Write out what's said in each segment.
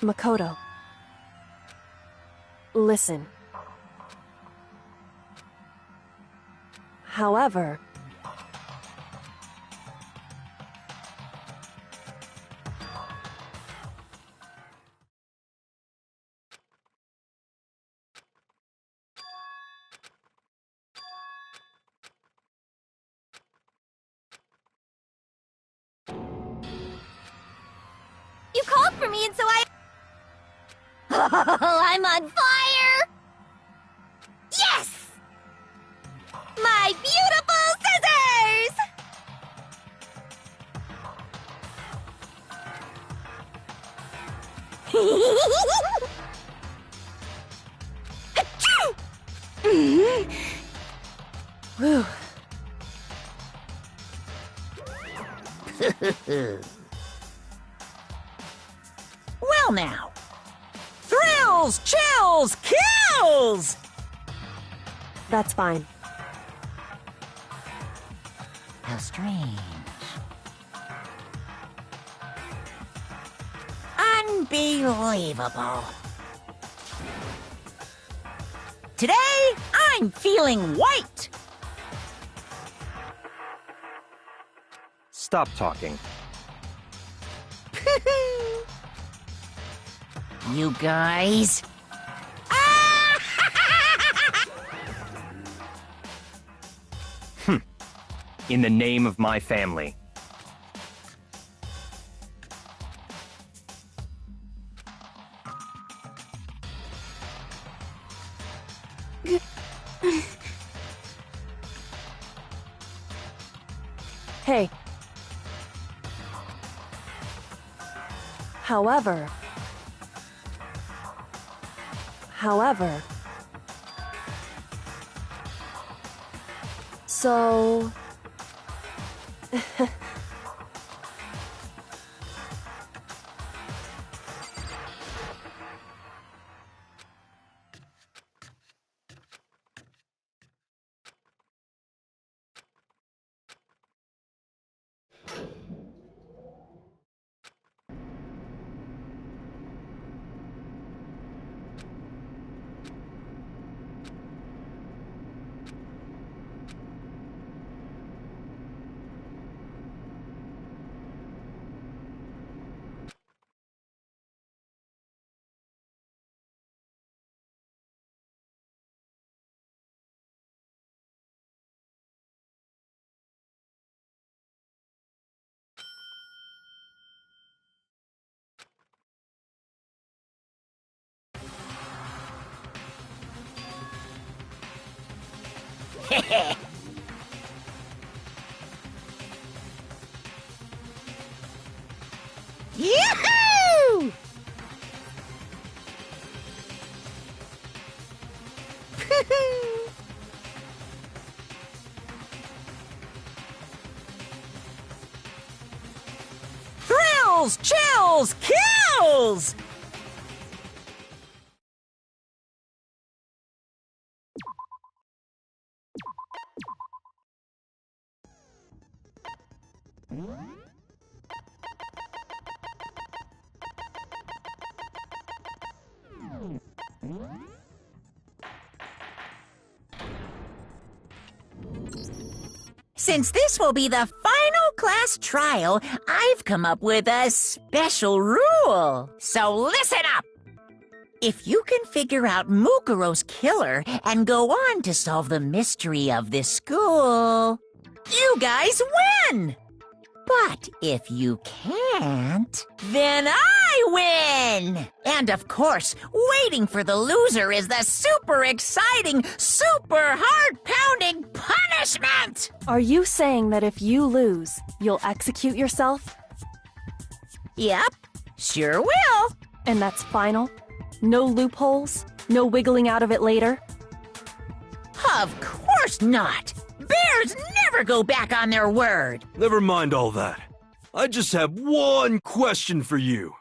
Makoto. Listen. However... You called for me, and so I... Oh, I'm on fire! Yes! My beautiful scissors! Achoo! Whew. Well now. Thrills, chills, kills! That's fine. How strange. Unbelievable. Today, I'm feeling white. Stop talking. You guys. In the name of my family. Hey. However... So... Yoo-hoo! Thrills, chills, kills! Since this will be the final class trial, I've come up with a special rule. So listen up! If you can figure out Mukuro's killer and go on to solve the mystery of this school, you guys win! But if you can't, then I win! And of course, waiting for the loser is the super exciting, super heart-pounding punishment! Are you saying that if you lose, you'll execute yourself? Yep, sure will. And that's final? No loopholes? No wiggling out of it later? Of course not! Bears never go back on their word! Never mind all that. I just have one question for you.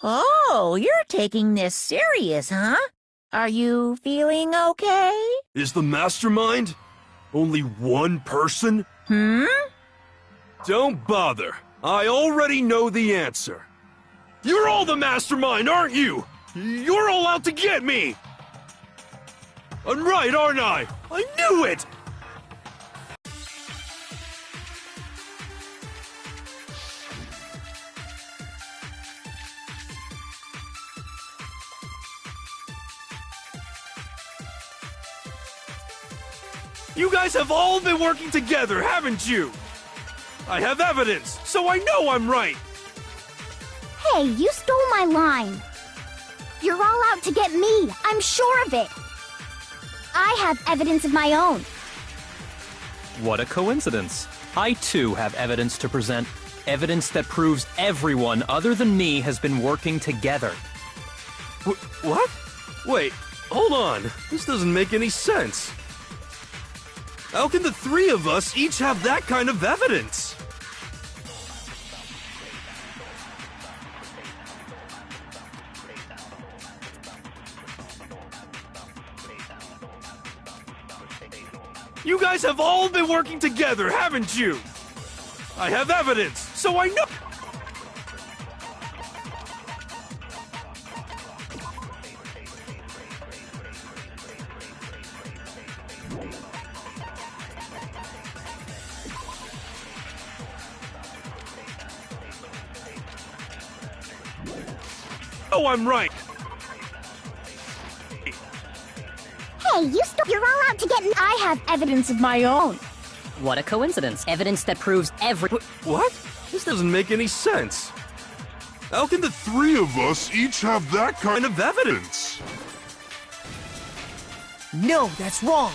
Oh, you're taking this serious, huh? Are you feeling okay? Is the mastermind only one person? Hmm? Don't bother. I already know the answer. You're all the mastermind, aren't you? You're all out to get me! I'm right, aren't I? I knew it! You guys have all been working together, haven't you? I have evidence, so I know I'm right! Hey, you stole my line. You're all out to get me. I'm sure of it. I have evidence of my own. What a coincidence. I too have evidence to present. Evidence that proves everyone other than me has been working together. What? Wait, hold on. This doesn't make any sense. How can the three of us each have that kind of evidence? You guys have all been working together, haven't you? I have evidence, so I know. Oh, I'm right. Hey, you're all out to get me. I have evidence of my own. What a coincidence. Evidence that proves What? This doesn't make any sense. How can the three of us each have that kind of evidence? No, that's wrong.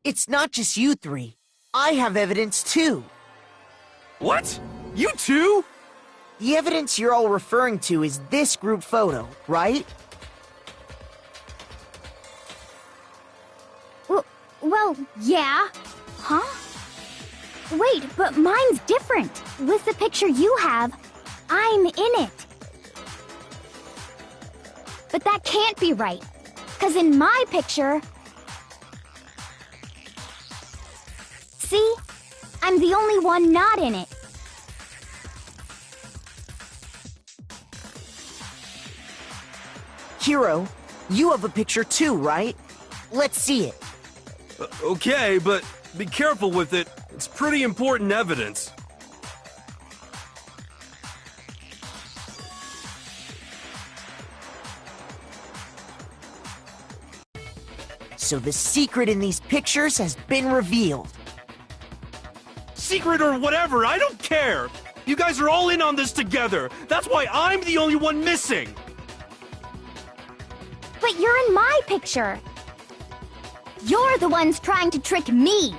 It's not just you three. I have evidence too. What? You too? The evidence you're all referring to is this group photo, right? Well, yeah. Huh? Wait, but mine's different. With the picture you have, I'm in it. But that can't be right. 'Cause in my picture... See? I'm the only one not in it. Hero, you have a picture too, right? Let's see it. Okay, but be careful with it. It's pretty important evidence. So the secret in these pictures has been revealed. Secret or whatever, I don't care! You guys are all in on this together! That's why I'm the only one missing! But you're in my picture. You're the ones trying to trick me.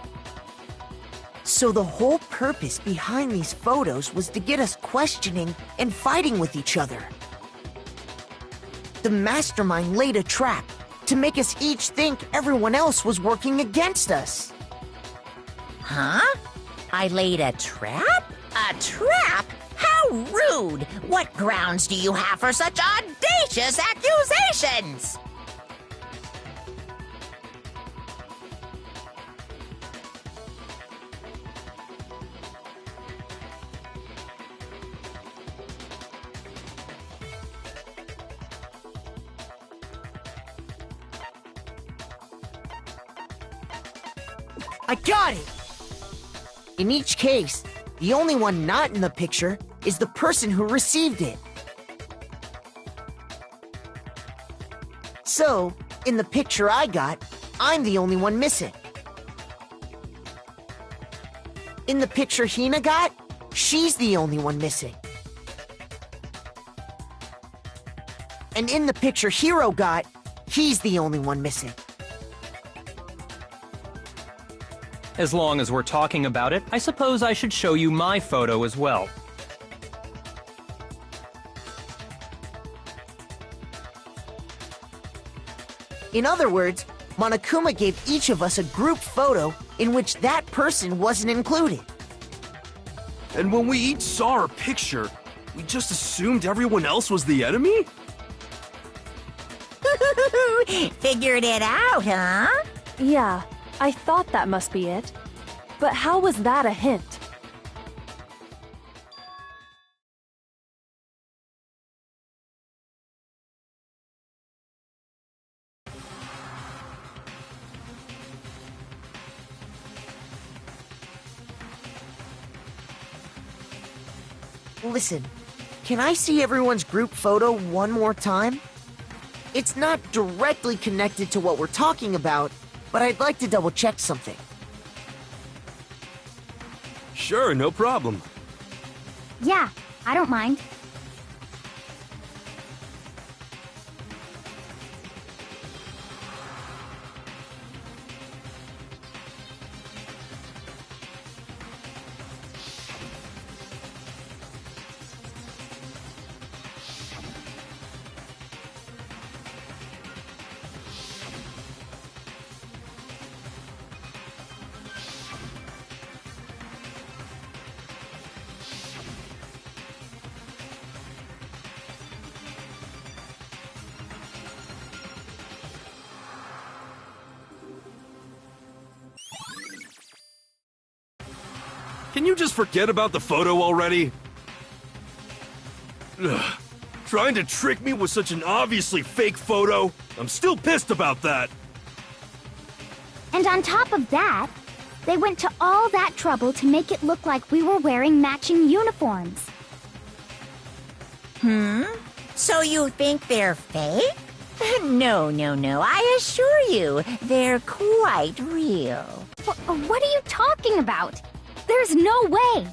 So the whole purpose behind these photos was to get us questioning and fighting with each other. The mastermind laid a trap to make us each think everyone else was working against us. Huh? I laid a trap? A trap? How rude! What grounds do you have for such audacious accusations? I got it! In each case, the only one not in the picture is the person who received it. So, in the picture I got, I'm the only one missing. In the picture Hina got, she's the only one missing. And in the picture Hero got, he's the only one missing. As long as we're talking about it, I suppose I should show you my photo as well. In other words, Monokuma gave each of us a group photo in which that person wasn't included. And when we each saw our picture, we just assumed everyone else was the enemy? Figured it out, huh? Yeah, I thought that must be it. But how was that a hint? Listen, can I see everyone's group photo one more time? It's not directly connected to what we're talking about, but I'd like to double-check something. Sure, no problem. Yeah, I don't mind. Can you just forget about the photo already? Ugh. Trying to trick me with such an obviously fake photo? I'm still pissed about that. And on top of that, they went to all that trouble to make it look like we were wearing matching uniforms. So you think they're fake? No, I assure you, they're quite real. What are you talking about? There's no way!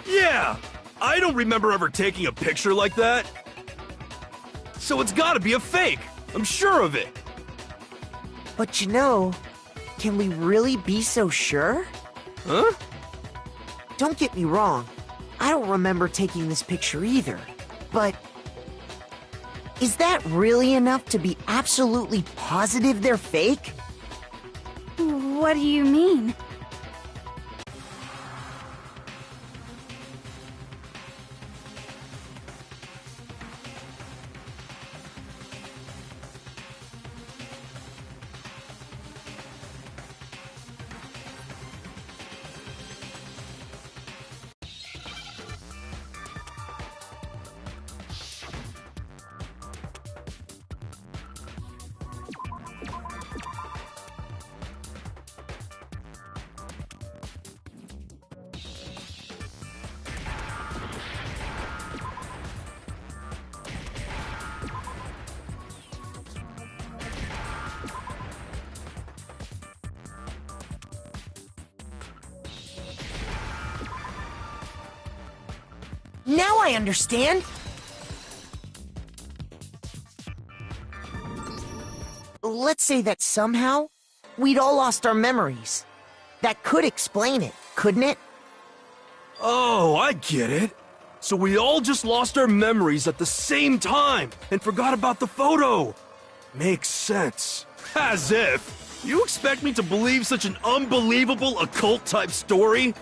Yeah! I don't remember ever taking a picture like that. So it's gotta be a fake. I'm sure of it. But you know, can we really be so sure? Huh? Don't get me wrong, I don't remember taking this picture either, but is that really enough to be absolutely positive they're fake? What do you mean? Now I understand! Let's say that somehow, we'd all lost our memories. That could explain it, couldn't it? Oh, I get it. So we all just lost our memories at the same time and forgot about the photo. Makes sense. As if. You expect me to believe such an unbelievable occult-type story?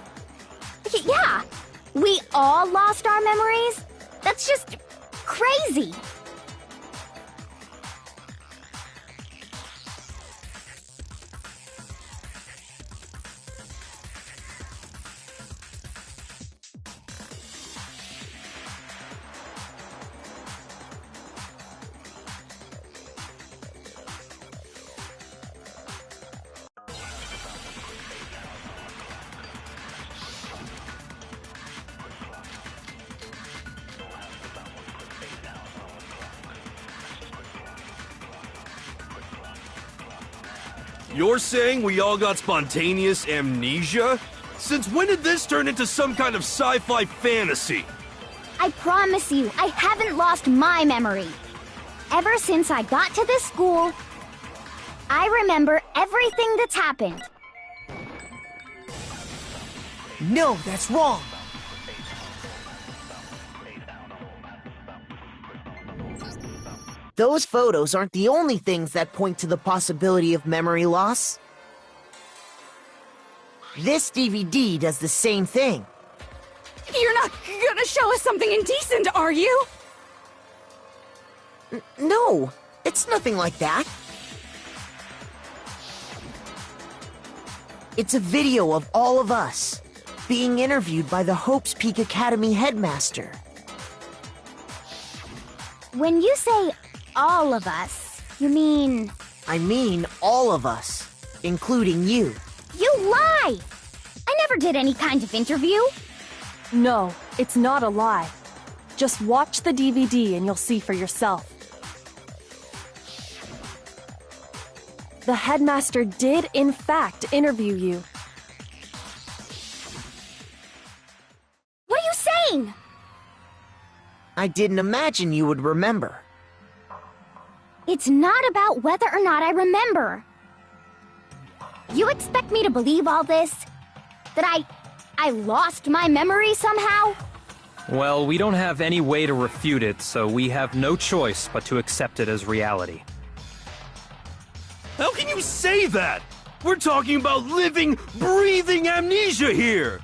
Yeah! We all lost our memories? That's just crazy! You're saying we all got spontaneous amnesia? Since when did this turn into some kind of sci-fi fantasy? I promise you, I haven't lost my memory. Ever since I got to this school, I remember everything that's happened. No, that's wrong! Those photos aren't the only things that point to the possibility of memory loss. This DVD does the same thing. You're not gonna show us something indecent, are you? No, it's nothing like that. It's a video of all of us being interviewed by the Hope's Peak Academy headmaster. When you say all of us, you mean... I mean all of us, including you. You lie! I never did any kind of interview. No, it's not a lie. Just watch the DVD and you'll see for yourself. The headmaster did, in fact, interview you. What are you saying? I didn't imagine you would remember. It's not about whether or not I remember. You expect me to believe all this? That I lost my memory somehow? Well, we don't have any way to refute it, so we have no choice but to accept it as reality. How can you say that? We're talking about living, breathing amnesia here!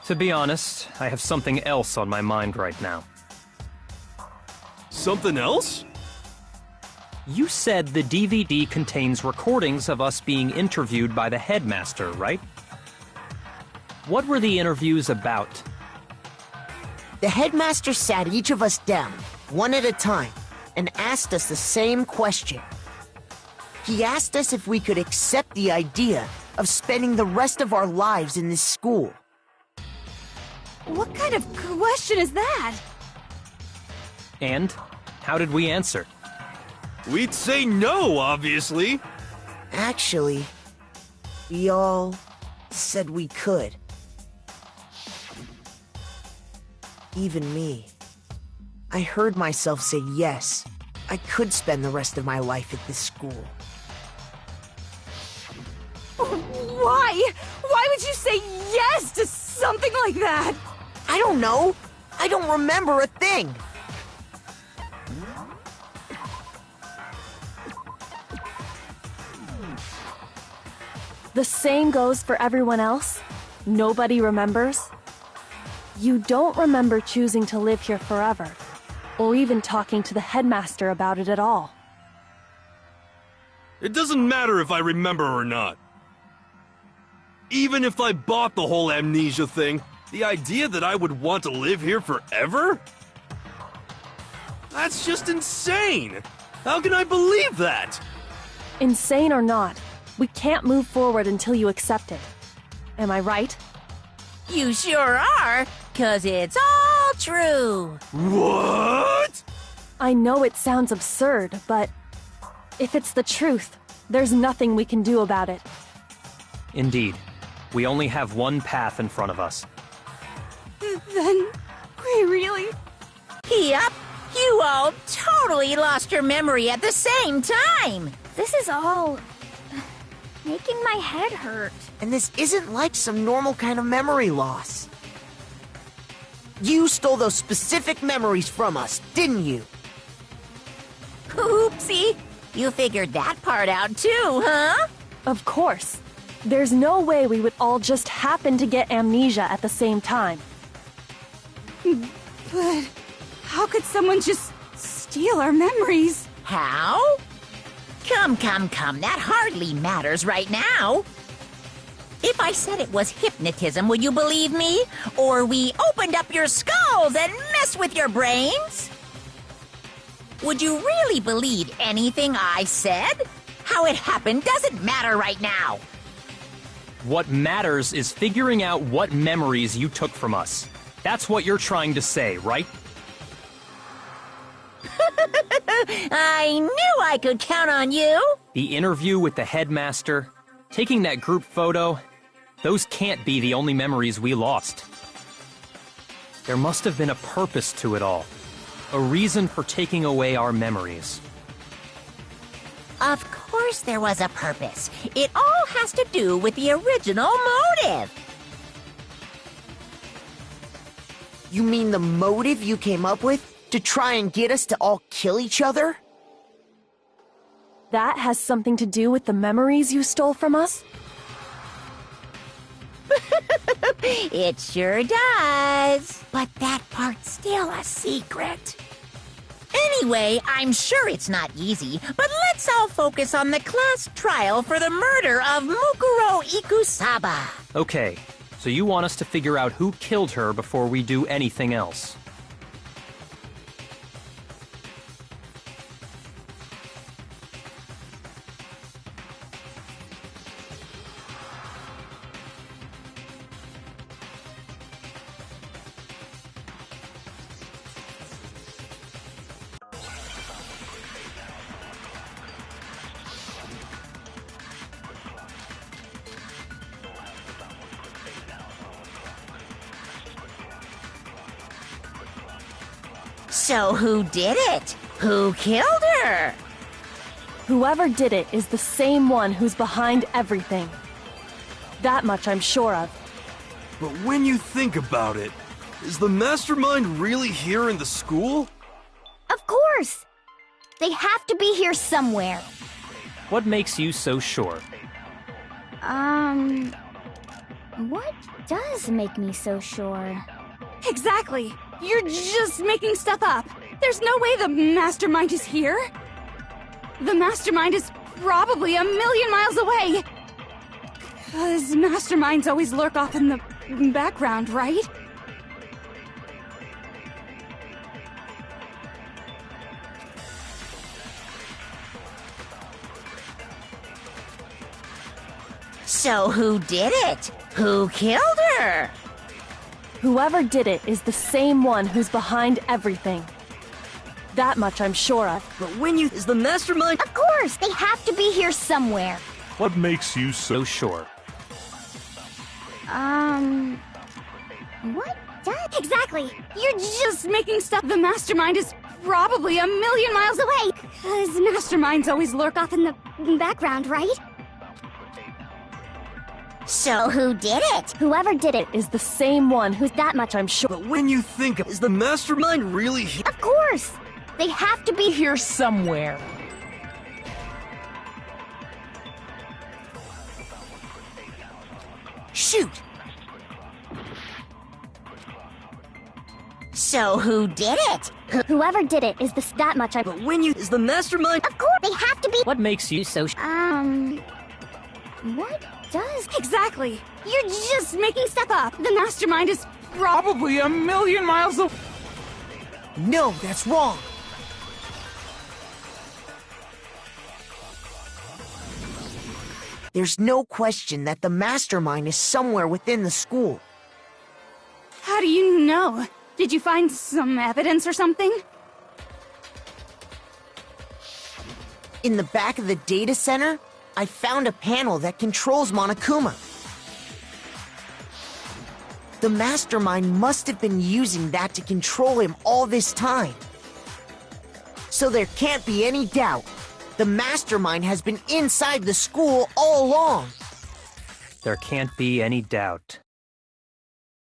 To be honest, I have something else on my mind right now. Something else? You said the DVD contains recordings of us being interviewed by the headmaster, right? What were the interviews about? The headmaster sat each of us down, one at a time, and asked us the same question. He asked us if we could accept the idea of spending the rest of our lives in this school. What kind of question is that? And how did we answer? We'd say no, obviously. Actually, we all said we could. Even me. I heard myself say yes. I could spend the rest of my life at this school. Why? Why would you say yes to something like that? I don't know. I don't remember a thing. The same goes for everyone else? Nobody remembers? You don't remember choosing to live here forever, or even talking to the headmaster about it at all. It doesn't matter if I remember or not. Even if I bought the whole amnesia thing, the idea that I would want to live here forever? That's just insane! How can I believe that? Insane or not, we can't move forward until you accept it. Am I right? You sure are, 'cause it's all true. What? I know it sounds absurd, but if it's the truth, there's nothing we can do about it. Indeed. We only have one path in front of us. Then we really... Yep, you all totally lost your memory at the same time. This is all... making my head hurt. And this isn't like some normal kind of memory loss. You stole those specific memories from us, didn't you? Oopsie, you figured that part out too, huh? Of course. There's no way we would all just happen to get amnesia at the same time. But how could someone just steal our memories? How? Come, that hardly matters right now. If I said it was hypnotism, would you believe me? Or we opened up your skulls and messed with your brains? Would you really believe anything I said? How it happened doesn't matter right now. What matters is figuring out what memories you took from us. That's what you're trying to say, right? I knew I could count on you. The interview with the headmaster, taking that group photo, those can't be the only memories we lost. There must have been a purpose to it all. A reason for taking away our memories. Of course there was a purpose. It all has to do with the original motive. You mean the motive you came up with to try and get us to all kill each other? That has something to do with the memories you stole from us? It sure does. But that part's still a secret. Anyway, I'm sure it's not easy, but let's all focus on the class trial for the murder of Mukuro Ikusaba. Okay, so you want us to figure out who killed her before we do anything else. So who did it? Who killed her? Whoever did it is the same one who's behind everything. That much I'm sure of. But when you think about it, is the mastermind really here in the school? Of course! They have to be here somewhere. What makes you so sure? What does make me so sure? Exactly. You're just making stuff up. There's no way the mastermind is here. The mastermind is probably a million miles away. 'Cause masterminds always lurk off in the background, right? So who did it? Who killed her? Whoever did it is the same one who's behind everything. That much I'm sure of. But when you... Is the mastermind... Of course! They have to be here somewhere. What makes you so sure? What does... Exactly. You're just making stuff. The mastermind is probably a million miles away. 'Cause masterminds always lurk off in the background, right? So who did it? Whoever did it is the same one who's that much I'm sure. But when you think of... Is the mastermind really here? Of course! They have to be here somewhere. Shoot! So who did it? Whoever did it is that much But when you... Is the mastermind... Of course! They have to be... What makes you so What does... Exactly. You're just making stuff up. The mastermind is probably a million miles away. No, that's wrong. There's no question that the mastermind is somewhere within the school. How do you know? Did you find some evidence or something? In the back of the data center, I found a panel that controls Monokuma. The mastermind must have been using that to control him all this time. So there can't be any doubt. The mastermind has been inside the school all along. There can't be any doubt.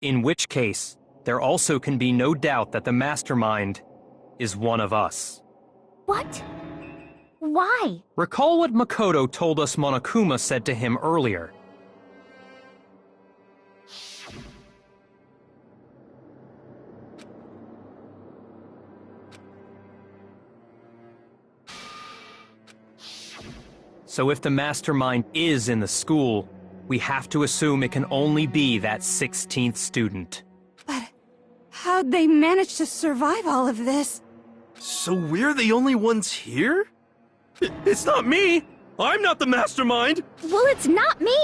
In which case, there also can be no doubt that the mastermind is one of us. What? Why? Recall what Makoto told us Monokuma said to him earlier. So if the mastermind is in the school, we have to assume it can only be that 16th student. But how'd they manage to survive all of this? So we're the only ones here? It's not me! I'm not the mastermind! Well, it's not me!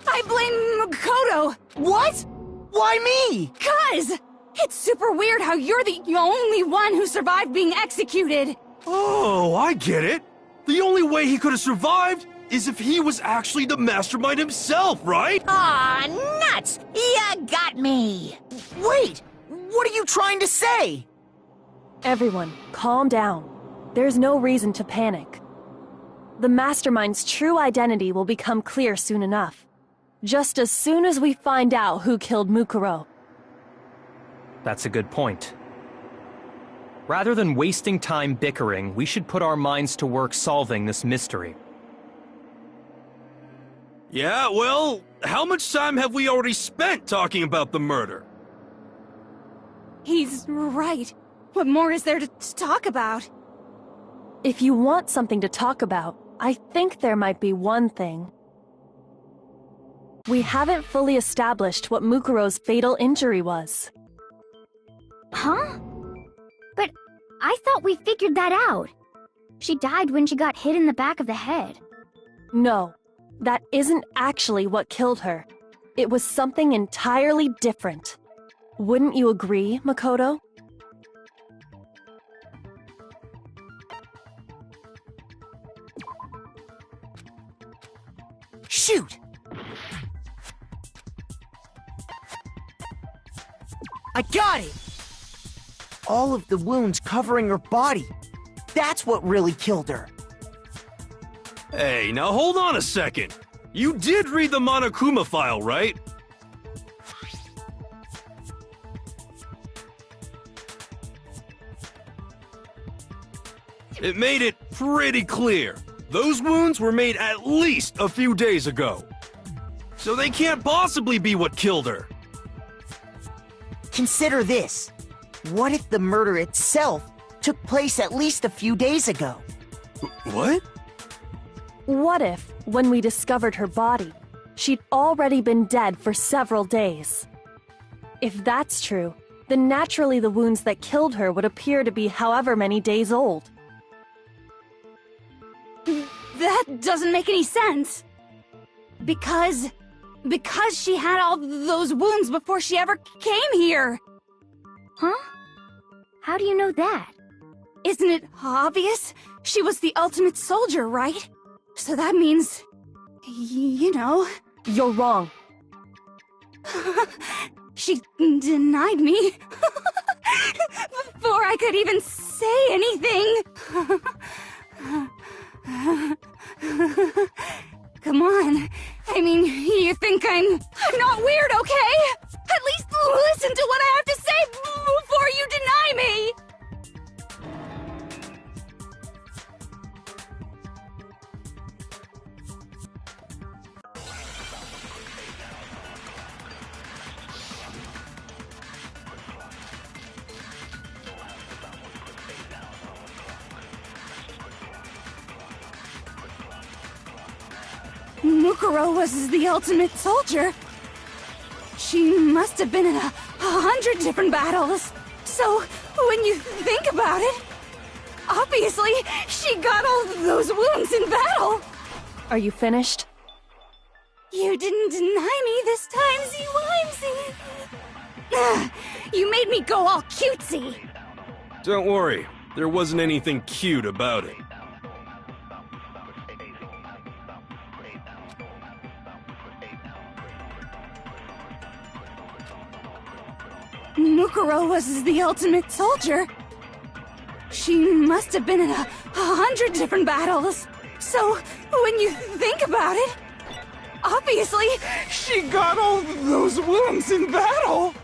I blame Makoto! What? Why me? 'Cause it's super weird how you're the only one who survived being executed! Oh, I get it! The only way he could have survived is if he was actually the mastermind himself, right? Aw, nuts! You got me! Wait! What are you trying to say? Everyone, calm down. There's no reason to panic. The mastermind's true identity will become clear soon enough. Just as soon as we find out who killed Mukuro. That's a good point. Rather than wasting time bickering, we should put our minds to work solving this mystery. Yeah, well, how much time have we already spent talking about the murder? He's right. What more is there to talk about? If you want something to talk about, I think there might be one thing. We haven't fully established what Mukuro's fatal injury was. Huh? But I thought we figured that out. She died when she got hit in the back of the head. No, that isn't actually what killed her. It was something entirely different. Wouldn't you agree, Makoto? Shoot! I got it! All of the wounds covering her body. That's what really killed her. Hey, now hold on a second. You did read the Monokuma file, right? It made it pretty clear. Those wounds were made at least a few days ago. So they can't possibly be what killed her. Consider this. What if the murder itself took place at least a few days ago? What? What if, when we discovered her body, she'd already been dead for several days? If that's true, then naturally the wounds that killed her would appear to be however many days old. That doesn't make any sense. Because she had all those wounds before she ever came here. Huh? How do you know that? Isn't it obvious? She was the ultimate soldier, right? So that means, you know... You're wrong. She denied me. Before I could even say anything. Come on. I mean, you think I'm not weird, okay? At least listen to what I have to say before you deny me! Mukuro was the ultimate soldier. She must have been in 100 different battles. So, when you think about it, obviously, she got all those wounds in battle. Are you finished? You didn't deny me this time, Z-Wimsy. You made me go all cutesy. Don't worry, there wasn't anything cute about it. Mukuro was the ultimate soldier. She must have been in 100 different battles. So, when you think about it, obviously, she got all those wounds in battle.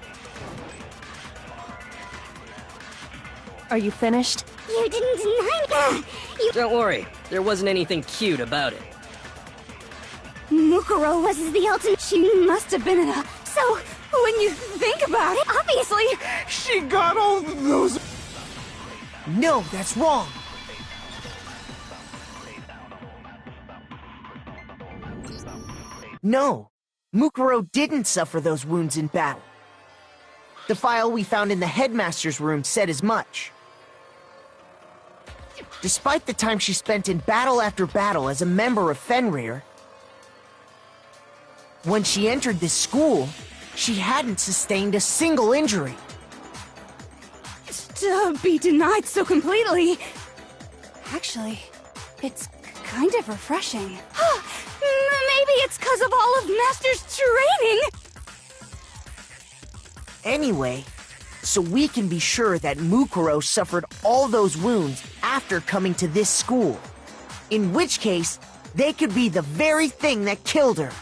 Are you finished? You didn't deny me. Don't worry, there wasn't anything cute about it. Mukuro was the ultimate. She must have been in So, when you think about it, obviously, she got all those... No, that's wrong. No, Mukuro didn't suffer those wounds in battle. The file we found in the headmaster's room said as much. Despite the time she spent in battle after battle as a member of Fenrir, when she entered this school, she hadn't sustained a single injury. To be denied so completely... Actually, it's kind of refreshing. Maybe it's because of all of Master's training! Anyway, so we can be sure that Mukuro suffered all those wounds after coming to this school. In which case, they could be the very thing that killed her.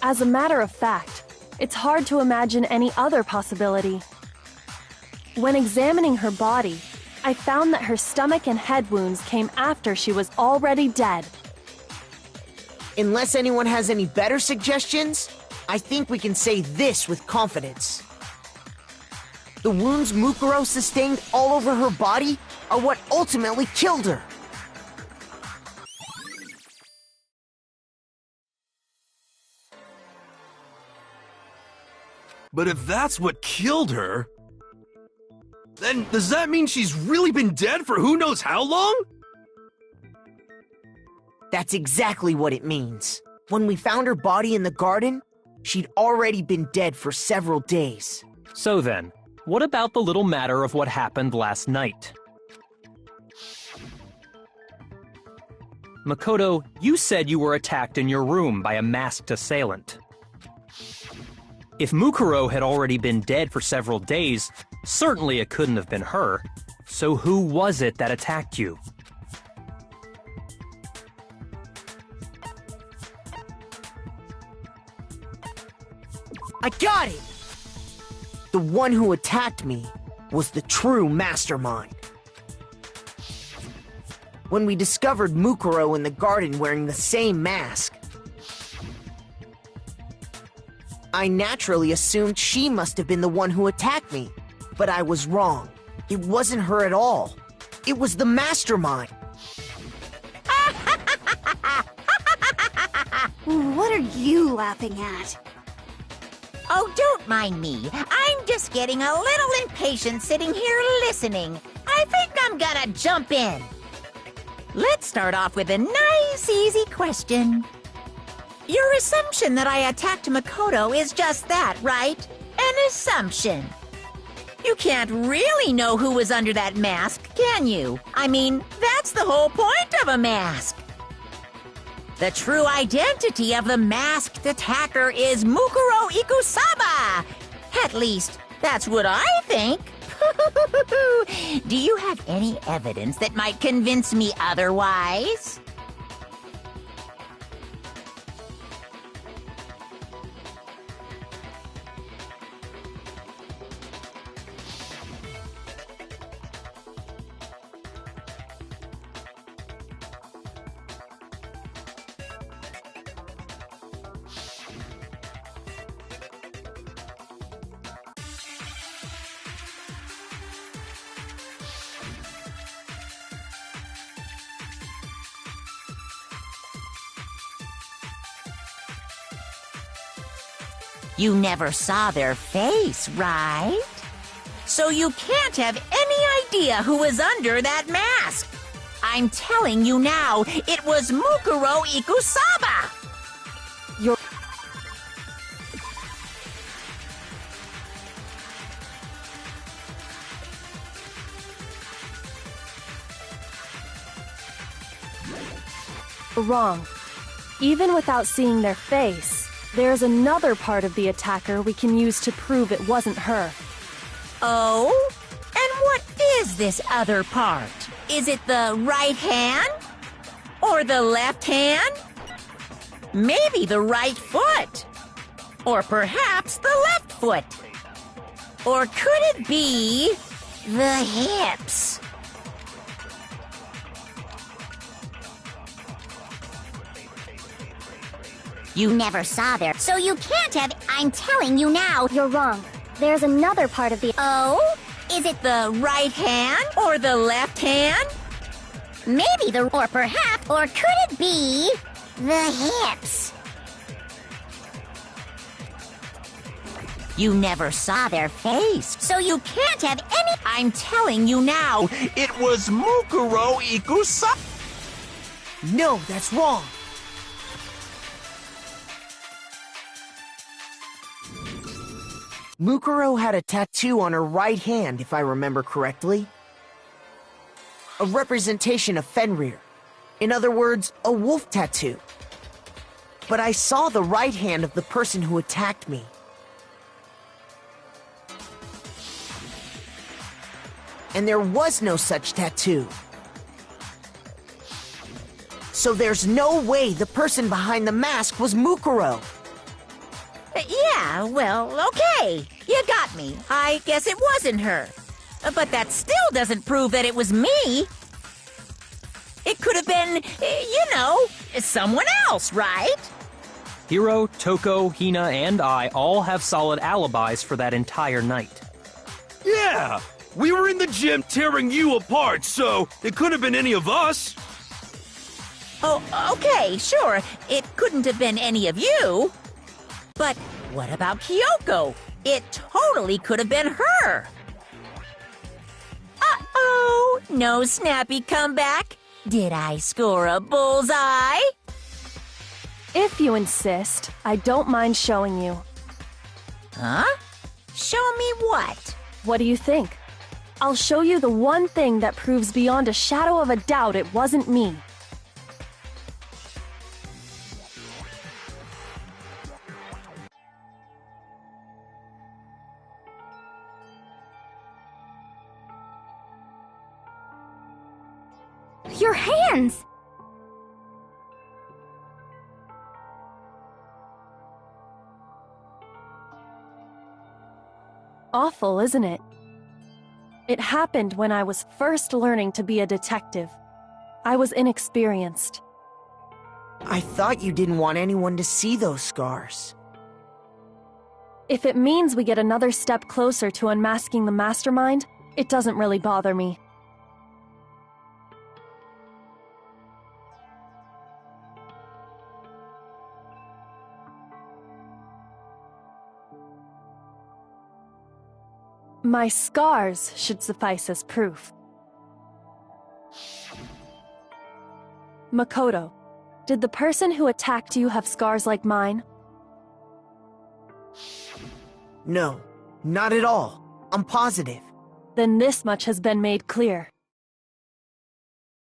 As a matter of fact, it's hard to imagine any other possibility. When examining her body, I found that her stomach and head wounds came after she was already dead. Unless anyone has any better suggestions, I think we can say this with confidence. The wounds Mukuro sustained all over her body are what ultimately killed her. But if that's what killed her, then does that mean she's really been dead for who knows how long? That's exactly what it means. When we found her body in the garden, she'd already been dead for several days. So then, what about the little matter of what happened last night? Makoto, you said you were attacked in your room by a masked assailant. If Mukuro had already been dead for several days, certainly it couldn't have been her. So who was it that attacked you? I got it! The one who attacked me was the true mastermind. When we discovered Mukuro in the garden wearing the same mask, I naturally assumed she must have been the one who attacked me. But I was wrong. It wasn't her at all. It was the mastermind. What are you laughing at? Oh, don't mind me. I'm just getting a little impatient sitting here listening. I think I'm gonna jump in. Let's start off with a nice, easy question. Your assumption that I attacked Makoto is just that, right? An assumption. You can't really know who was under that mask, can you? I mean, that's the whole point of a mask. The true identity of the masked attacker is Mukuro Ikusaba! At least, that's what I think. Do you have any evidence that might convince me otherwise? You never saw their face, right? So you can't have any idea who was under that mask. I'm telling you now, it was Mukuro Ikusaba! You're... wrong. Even without seeing their face, there's another part of the attacker we can use to prove it wasn't her. Oh? And what is this other part? Is it the right hand? Or the left hand? Maybe the right foot? Or perhaps the left foot? Or could it be the hips? You never saw there, so you can't have... I'm telling you now. You're wrong. There's another part of the... Oh? Is it the right hand or the left hand? Maybe the... Or perhaps... Or could it be... the hips? You never saw their face, so you can't have any... I'm telling you now, it was Mukuro Ikusaba! No, that's wrong. Mukuro had a tattoo on her right hand, if I remember correctly. A representation of Fenrir. In other words, a wolf tattoo. But I saw the right hand of the person who attacked me. And there was no such tattoo. So there's no way the person behind the mask was Mukuro. Yeah, well, okay. You got me. I guess it wasn't her. But that still doesn't prove that it was me. It could have been, someone else, right? Hiro, Toko, Hina, and I all have solid alibis for that entire night. Yeah! We were in the gym tearing you apart, so it could have been any of us. Oh, okay, sure. It couldn't have been any of you. But what about Kyoko? It totally could have been her. Uh-oh, no snappy comeback? Did I score a bullseye? If you insist, I don't mind showing you. Huh? Show me what? What do you think? I'll show you the one thing that proves beyond a shadow of a doubt it wasn't me. Your hands! Awful, isn't it? It happened when I was first learning to be a detective. I was inexperienced. I thought you didn't want anyone to see those scars. If it means we get another step closer to unmasking the mastermind, it doesn't really bother me. My scars should suffice as proof. Makoto, did the person who attacked you have scars like mine? No, not at all. I'm positive. Then this much has been made clear.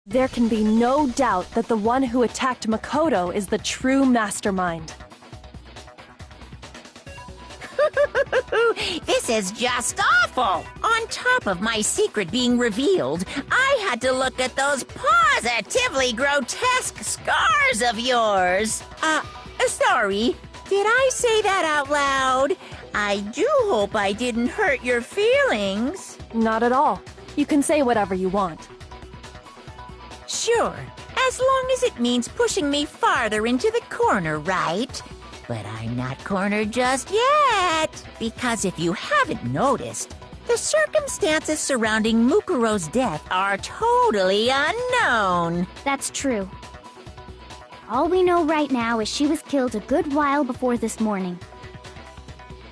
There can be no doubt that the one who attacked Makoto is the true mastermind. This is just awful! On top of my secret being revealed, I had to look at those positively grotesque scars of yours. Sorry, did I say that out loud? I do hope I didn't hurt your feelings. Not at all. You can say whatever you want. Sure, as long as it means pushing me farther into the corner, right? But I'm not cornered just yet, because if you haven't noticed, the circumstances surrounding Mukuro's death are totally unknown. That's true. All we know right now is she was killed a good while before this morning.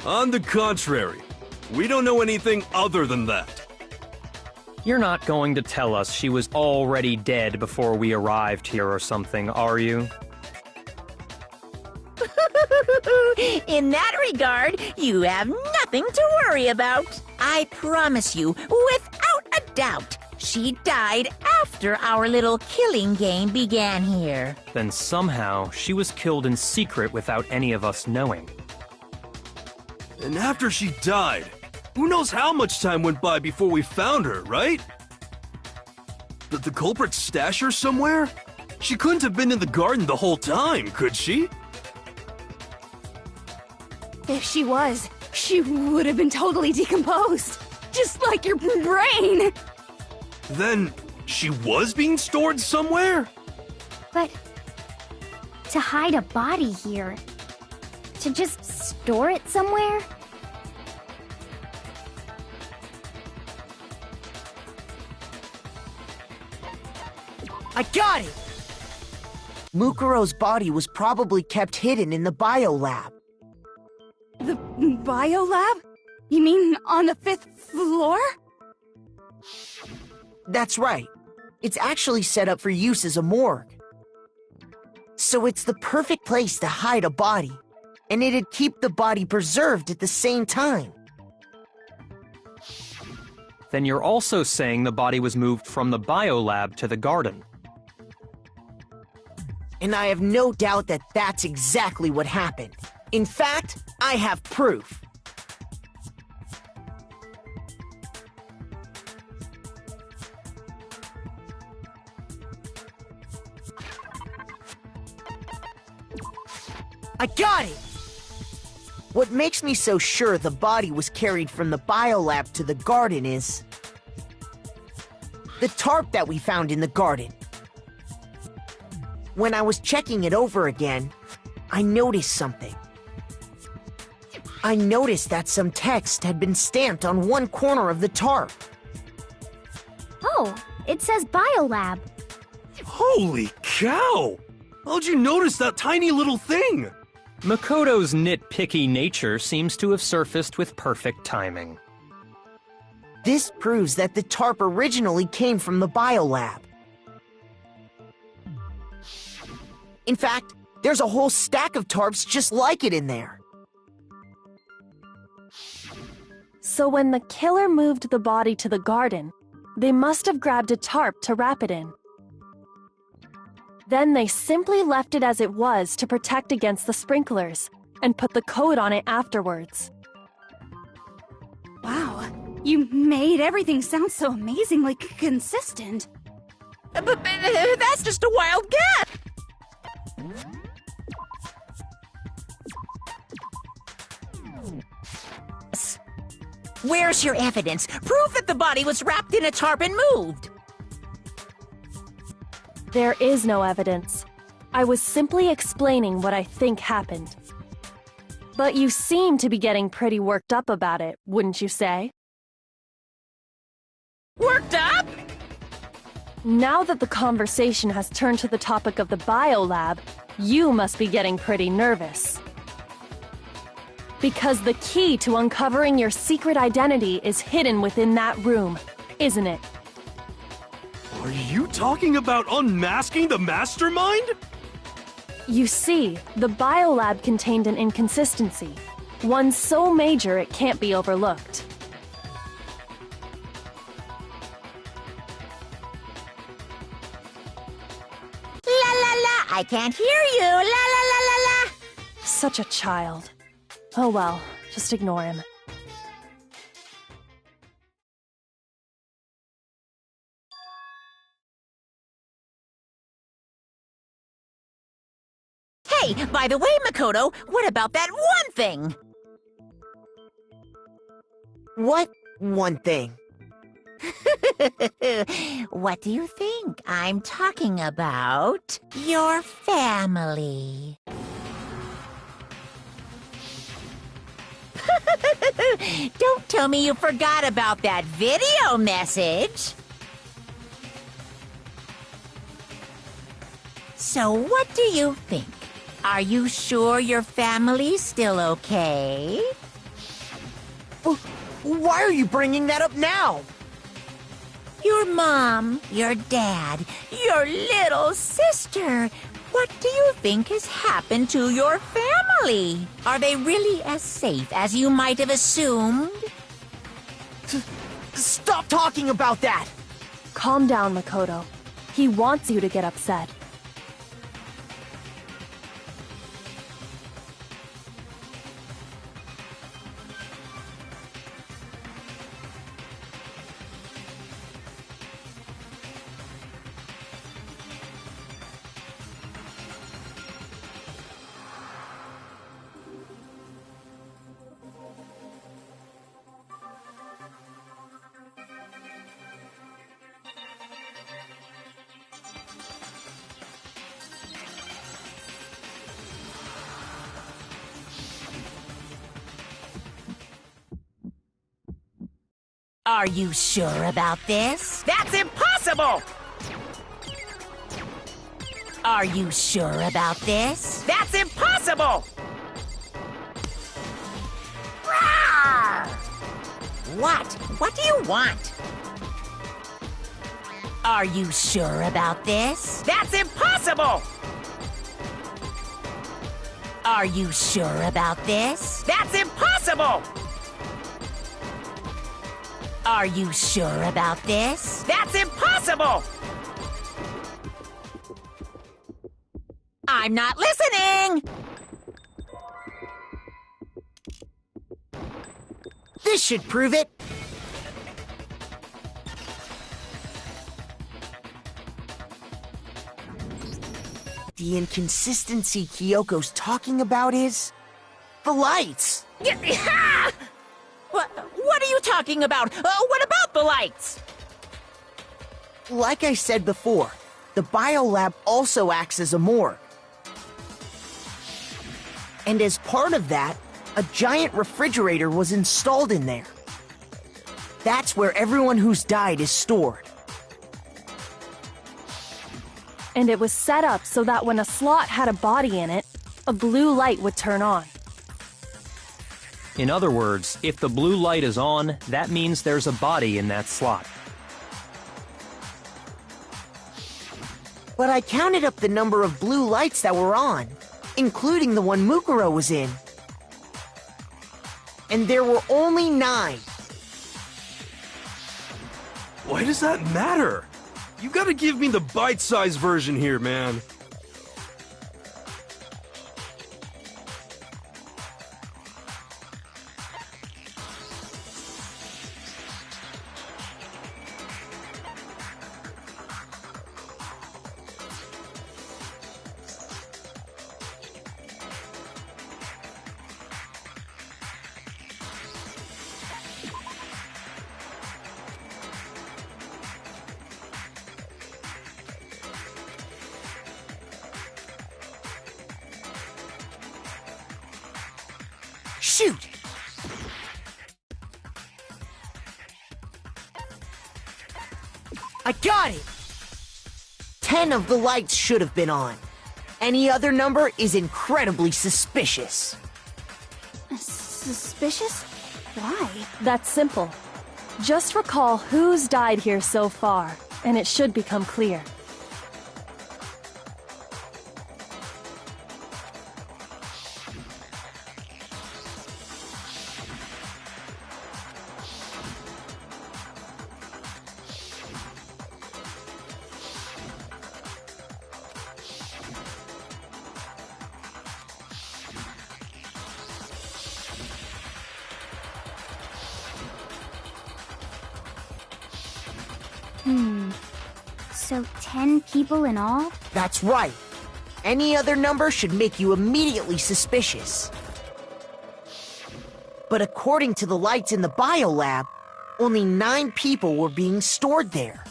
On the contrary, we don't know anything other than that. You're not going to tell us she was already dead before we arrived here or something, are you? In that regard, you have nothing to worry about. I promise you, without a doubt, she died after our little killing game began here. Then somehow she was killed in secret without any of us knowing. And after she died, who knows how much time went by before we found her, right? Did the culprit stash her somewhere? She couldn't have been in the garden the whole time, could she? If she was, she would have been totally decomposed. Just like your brain. Then, she was being stored somewhere? But to hide a body here, to just store it somewhere? I got it! Mukuro's body was probably kept hidden in the biolab. The biolab? You mean on the 5th floor? That's right. It's actually set up for use as a morgue. So it's the perfect place to hide a body, and it'd keep the body preserved at the same time. Then you're also saying the body was moved from the biolab to the garden. And I have no doubt that that's exactly what happened. In fact, I have proof. I got it! What makes me so sure the body was carried from the biolab to the garden is the tarp that we found in the garden. When I was checking it over again, I noticed something. I noticed that some text had been stamped on one corner of the tarp. It says biolab. Holy cow! How'd you notice that tiny little thing? Makoto's nitpicky nature seems to have surfaced with perfect timing. This proves that the tarp originally came from the biolab. In fact, there's a whole stack of tarps just like it in there. So when the killer moved the body to the garden, they must have grabbed a tarp to wrap it in. Then they simply left it as it was to protect against the sprinklers, and put the coat on it afterwards. Wow, you made everything sound so amazingly consistent. But that's just a wild guess. Where's your evidence? Prove that the body was wrapped in a tarp and moved. There is no evidence. I was simply explaining what I think happened. But you seem to be getting pretty worked up about it, wouldn't you say? Worked up? Now that the conversation has turned to the topic of the biolab, you must be getting pretty nervous. Because the key to uncovering your secret identity is hidden within that room, isn't it? Are you talking about unmasking the mastermind? You see, the biolab contained an inconsistency, one so major it can't be overlooked. La la la, I can't hear you. La la la la la. Such a child. Oh well, just ignore him. Hey, by the way, Makoto, what about that one thing? What one thing? What do you think? I'm talking about your family. Don't tell me you forgot about that video message. So what do you think? Are you sure your family's still okay? Why are you bringing that up now? Your mom, your dad, your little sister. What do you think has happened to your family? Are they really as safe as you might have assumed? Stop talking about that! Calm down, Makoto. He wants you to get upset. Are you sure about this? That's impossible! Are you sure about this? That's impossible! Rawr! What? What do you want? Are you sure about this? That's impossible! Are you sure about this? That's impossible! Are you sure about this? That's impossible! I'm not listening! This should prove it! The inconsistency Kyoko's talking about is... the lights! What are you talking about? What about the lights? Like I said before, the biolab also acts as a morgue. And as part of that, a giant refrigerator was installed in there. That's where everyone who's died is stored. And it was set up so that when a slot had a body in it, a blue light would turn on. In other words, if the blue light is on, that means there's a body in that slot. But I counted up the number of blue lights that were on, including the one Mukuro was in. And there were only 9. Why does that matter? You gotta give me the bite-sized version here, man. Shoot! I got it! 10 of the lights should have been on. Any other number is incredibly suspicious. Suspicious? Why? That's simple. Just recall who's died here so far, and it should become clear. So 10 people in all? That's right. Any other number should make you immediately suspicious. But according to the lights in the biolab, only 9 people were being stored there.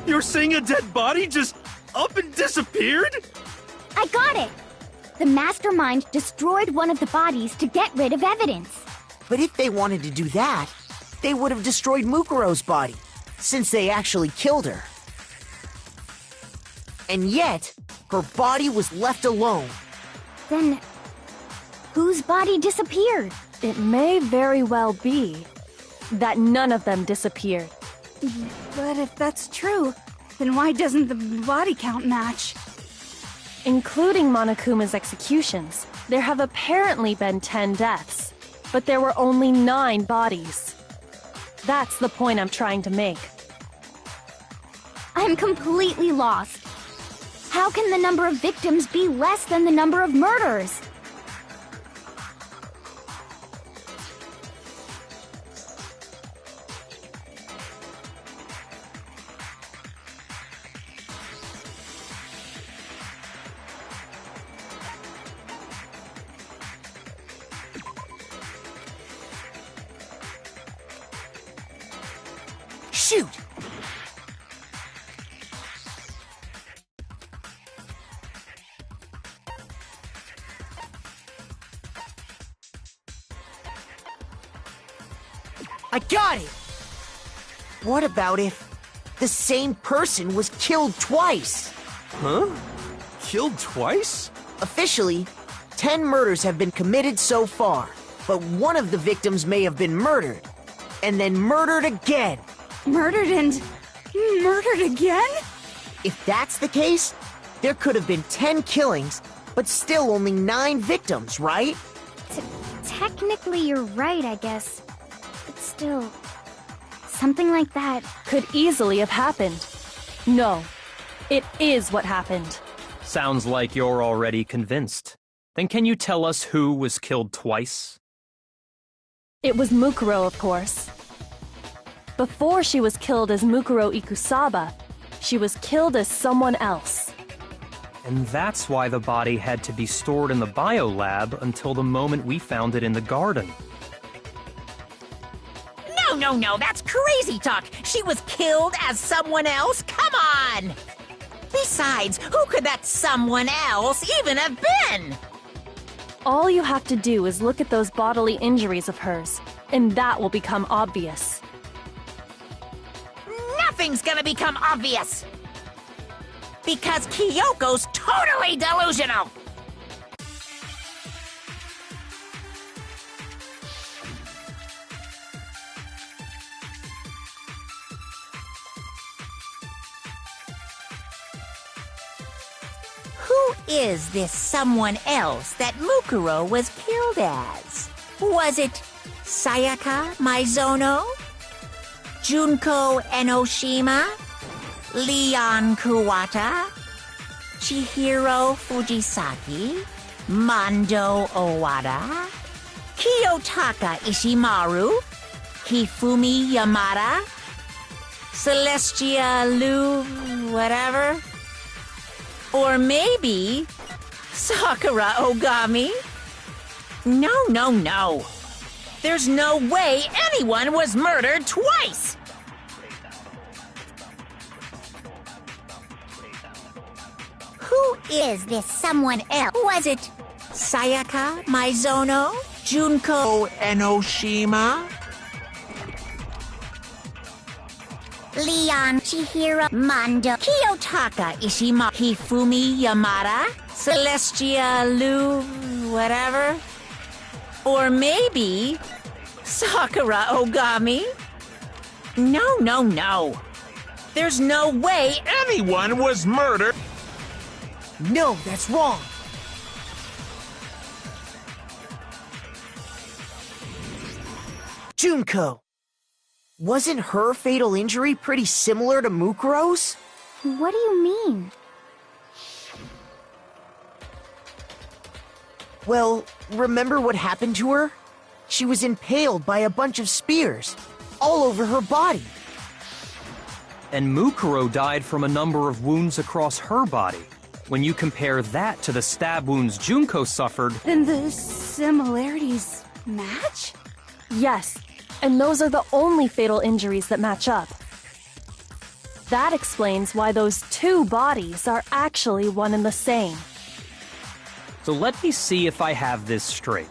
You're saying a dead body just up and disappeared? I got it! The mastermind destroyed one of the bodies to get rid of evidence. But if they wanted to do that, they would have destroyed Mukuro's body, since they actually killed her. And yet, her body was left alone. Then, whose body disappeared? It may very well be that none of them disappeared. But if that's true, then why doesn't the body count match? Including Monokuma's executions, there have apparently been 10 deaths, but there were only 9 bodies. That's the point I'm trying to make. I'm completely lost. How can the number of victims be less than the number of murders? Shoot! I got it! What about if the same person was killed twice? Huh? Killed twice? Officially, 10 murders have been committed so far, but one of the victims may have been murdered, and then murdered again. Murdered and murdered again? If that's the case, there could have been 10 killings, but still only 9 victims, right? Technically, you're right, I guess. But still, something like that Could easily have happened. No, it is what happened. Sounds like you're already convinced. Then can you tell us who was killed twice? It was Mukuro, of course. Before she was killed as Mukuro Ikusaba, she was killed as someone else. And that's why the body had to be stored in the biolab until the moment we found it in the garden. No, that's crazy talk. She was killed as someone else? Come on! Besides, who could that someone else even have been? All you have to do is look at those bodily injuries of hers, and that will become obvious. nothing's gonna become obvious. Because Kyoko's totally delusional. Who is this someone else that Mukuro was killed as? Was it Sayaka Maizono? Junko Enoshima? Leon Kuwata? Chihiro Fujisaki? Mondo Owada? Kiyotaka Ishimaru? Hifumi Yamada? Celestia Lu... whatever? Or maybe Sakura Ogami? No. There's no way anyone was murdered twice! Who is this someone else? Was it Sayaka Maizono? Junko Enoshima? Leon Chihiro Mondo Kiyotaka Ishima Hifumi Yamada Celestia Lu whatever? Or maybe Sakura Ogami? No. There's no way anyone was murdered. No, that's wrong. Junko. Wasn't her fatal injury pretty similar to Mukuro's? What do you mean? Well, remember what happened to her? She was impaled by a bunch of spears, all over her body. And Mukuro died from a number of wounds across her body. When you compare that to the stab wounds Junko suffered... Then the similarities match? Yes, and those are the only fatal injuries that match up. That explains why those two bodies are actually one and the same. So let me see if I have this straight.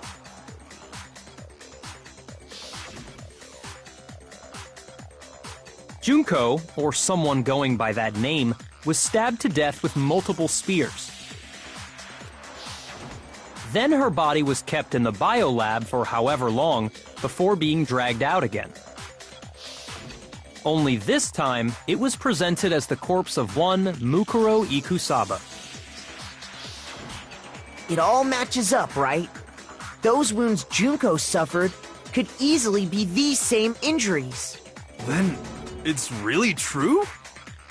Junko, or someone going by that name, was stabbed to death with multiple spears. Then her body was kept in the biolab for however long before being dragged out again. Only this time, it was presented as the corpse of one Mukuro Ikusaba. It all matches up, right? Those wounds Junko suffered could easily be these same injuries. Then, it's really true?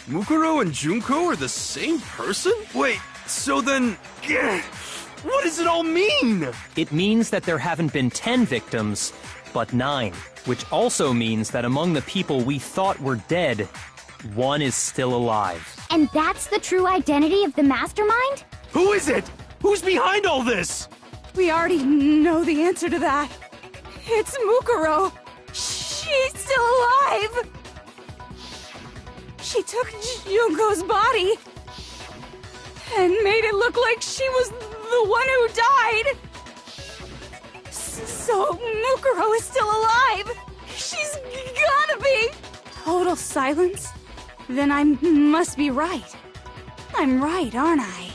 Mukuro and Junko are the same person? Wait, so then... what does it all mean? It means that there haven't been 10 victims, but 9. Which also means that among the people we thought were dead, one is still alive. And that's the true identity of the mastermind? Who is it? Who's behind all this? We already know the answer to that. It's Mukuro. She's still alive. She took Junko's body and made it look like she was the one who died. So Mukuro is still alive. She's gotta be. Total silence? Then I must be right. I'm right, aren't I?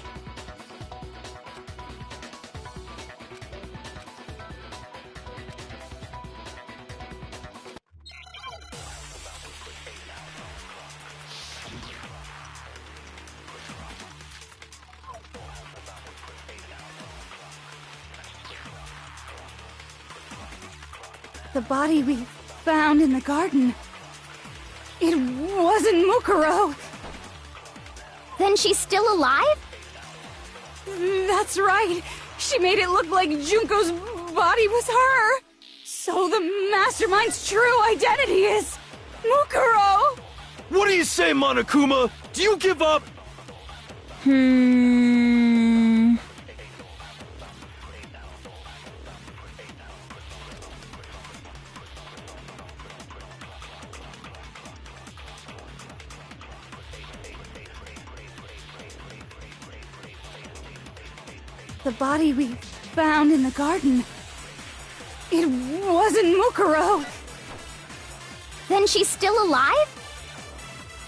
The body we found in the garden. It wasn't Mukuro. Then she's still alive? That's right. She made it look like Junko's body was her. So the mastermind's true identity is Mukuro. What do you say, Monokuma? Do you give up? The body we found in the garden. It wasn't Mukuro. Then she's still alive?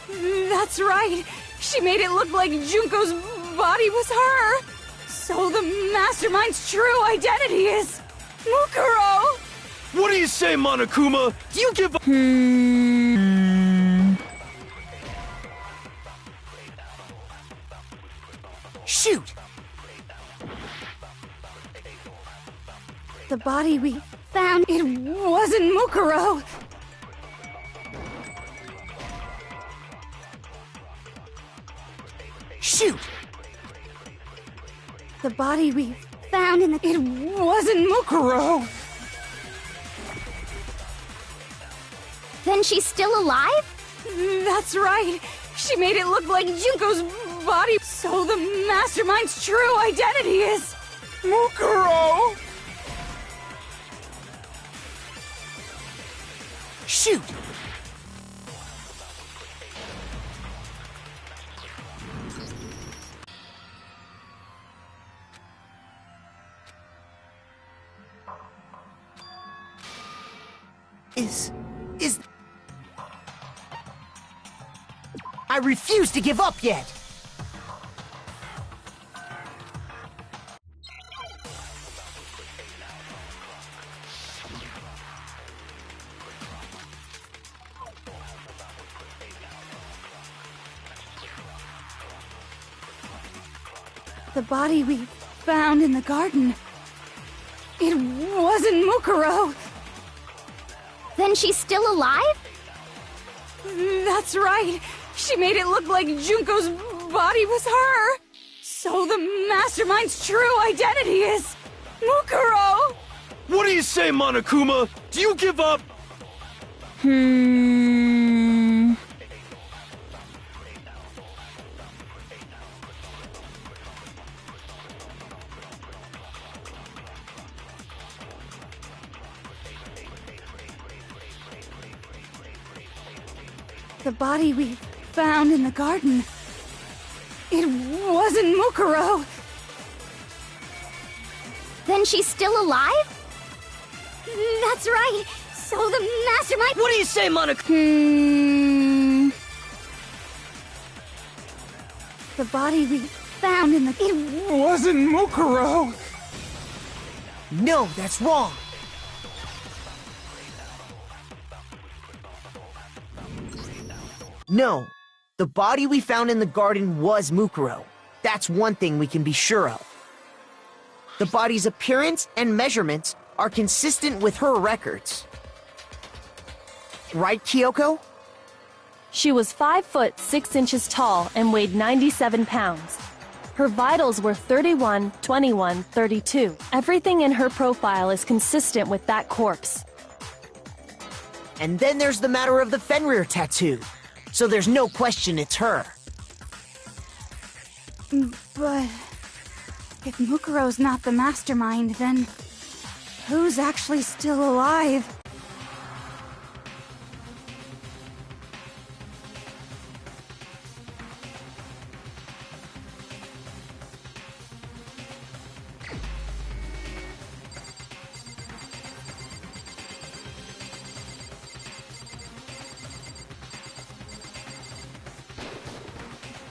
That's right. She made it look like Junko's body was her. So the mastermind's true identity is Mukuro. What do you say, Monokuma? Do you give a— Shoot! The body we found, it wasn't Mukuro. Shoot! The body we found in the... It wasn't Mukuro. Then she's still alive? That's right. She made it look like Junko's body. So the mastermind's true identity is Mukuro. Shoot! Is... I refuse to give up yet! The body we found in the garden, it wasn't Mukuro. Then she's still alive? That's right. She made it look like Junko's body was her. So the mastermind's true identity is Mukuro. What do you say, Monokuma? Do you give up? The body we found in the garden, it wasn't Mukuro. Then she's still alive? That's right. So the mastermind... What do you say, Monokuma? The body we found in the... It wasn't Mukuro. No, that's wrong! No, the body we found in the garden was Mukuro. That's one thing we can be sure of. The body's appearance and measurements are consistent with her records. Right, Kyoko? She was 5 foot 6 inches tall and weighed 97 pounds. Her vitals were 31, 21, 32. Everything in her profile is consistent with that corpse. And then there's the matter of the Fenrir tattoo. So there's no question it's her. But if Mukuro's not the mastermind, then who's actually still alive?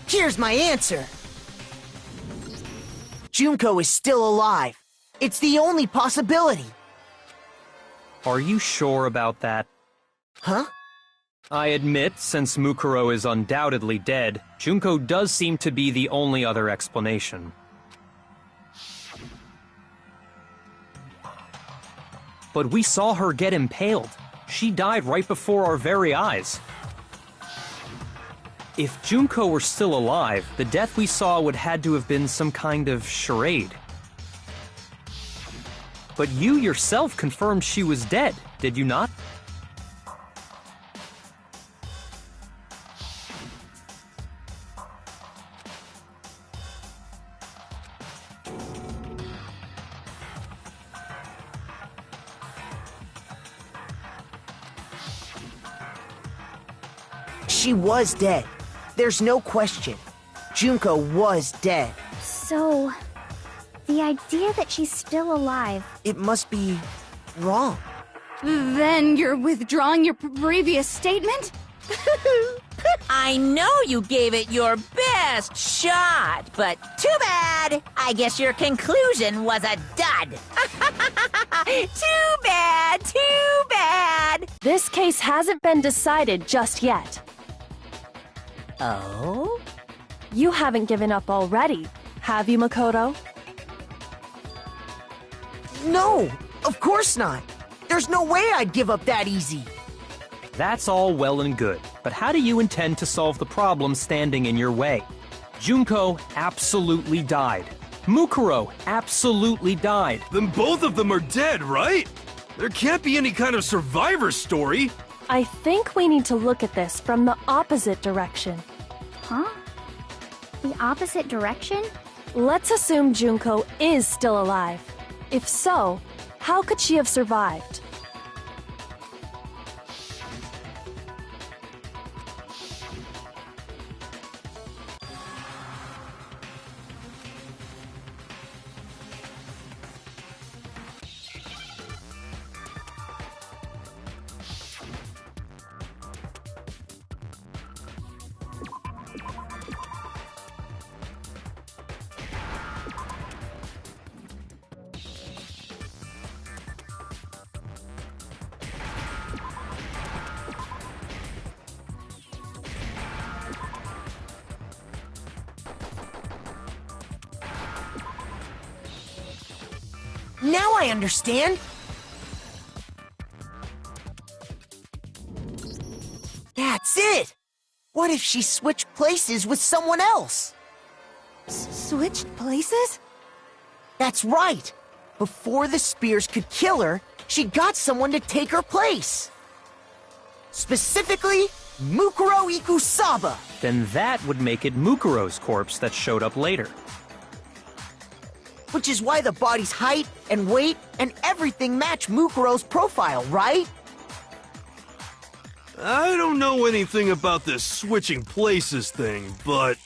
Here's my answer. Junko is still alive. It's the only possibility. Are you sure about that? Huh? I admit, since Mukuro is undoubtedly dead, Junko does seem to be the only other explanation. But we saw her get impaled. She died right before our very eyes. If Junko were still alive, the death we saw would had to have been some kind of charade. But you yourself confirmed she was dead, did you not? She was dead. There's no question. Junko was dead. So, the idea that she's still alive... It must be wrong. Then you're withdrawing your previous statement? I know you gave it your best shot, but too bad. I guess your conclusion was a dud. Too bad, too bad. This case hasn't been decided just yet. Oh? You haven't given up already, have you, Makoto? No, of course not. There's no way I'd give up that easy. That's all well and good, but how do you intend to solve the problem standing in your way? Junko absolutely died. Mukuro absolutely died. Then both of them are dead, right? There can't be any kind of survivor story. I think we need to look at this from the opposite direction. Huh? The opposite direction? Let's assume Junko is still alive. If so, how could she have survived? Now I understand. That's it. What if she switched places with someone else? Switched places? That's right. Before the spears could kill her, she got someone to take her place. Specifically, Mukuro Ikusaba. Then that would make it Mukuro's corpse that showed up later. Which is why the body's height and weight and everything match Mukuro's profile, right? I don't know anything about this switching places thing, but...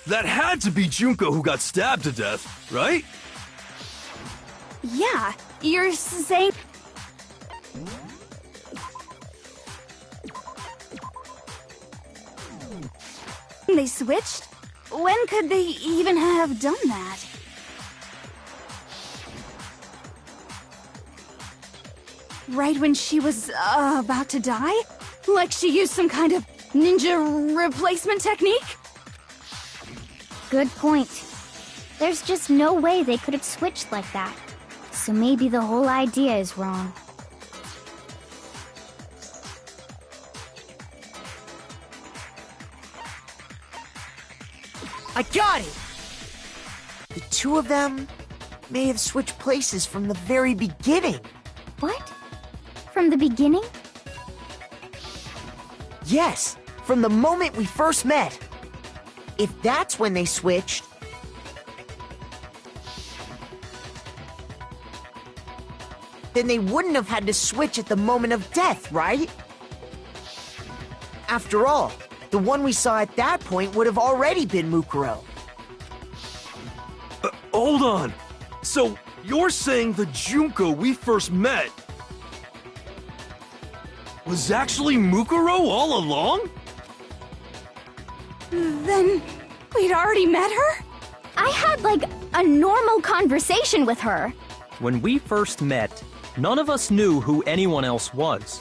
that had to be Junko who got stabbed to death, right? Yeah, you're saying... They switched? When could they even have done that? Right when she was about to die? Like she used some kind of ninja replacement technique? Good point. There's just no way they could have switched like that. So maybe the whole idea is wrong. I got it! The two of them may have switched places from the very beginning. What? From the beginning? Yes, from the moment we first met. If that's when they switched... then they wouldn't have had to switch at the moment of death, right? After all, the one we saw at that point would have already been Mukuro. Hold on. So, you're saying the Junko we first met was actually Mukuro all along? Then we'd already met her? I had, like, a normal conversation with her. When we first met, none of us knew who anyone else was.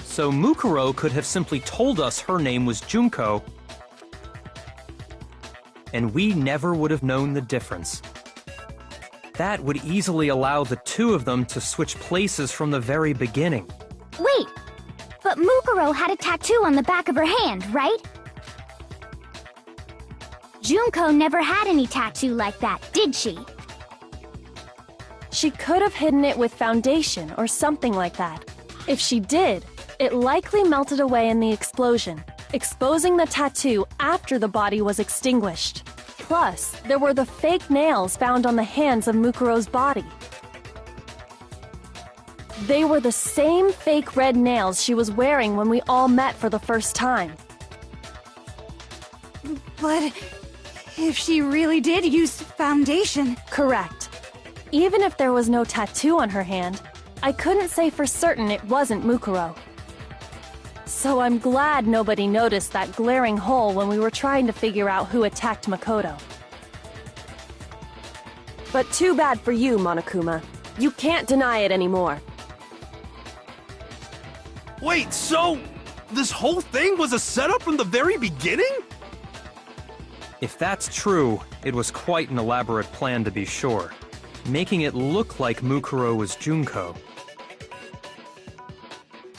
So Mukuro could have simply told us her name was Junko, and we never would have known the difference. That would easily allow the two of them to switch places from the very beginning. Wait, but Mukuro had a tattoo on the back of her hand, right? Junko never had any tattoo like that, did she? She could have hidden it with foundation or something like that. If she did, it likely melted away in the explosion, exposing the tattoo after the body was extinguished. Plus, there were the fake nails found on the hands of Mukuro's body. They were the same fake red nails she was wearing when we all met for the first time. But if she really did use foundation... Correct. Even if there was no tattoo on her hand, I couldn't say for certain it wasn't Mukuro. So I'm glad nobody noticed that glaring hole when we were trying to figure out who attacked Makoto. But too bad for you, Monokuma. You can't deny it anymore. Wait, so this whole thing was a setup from the very beginning? If that's true, it was quite an elaborate plan to be sure, making it look like Mukuro was Junko.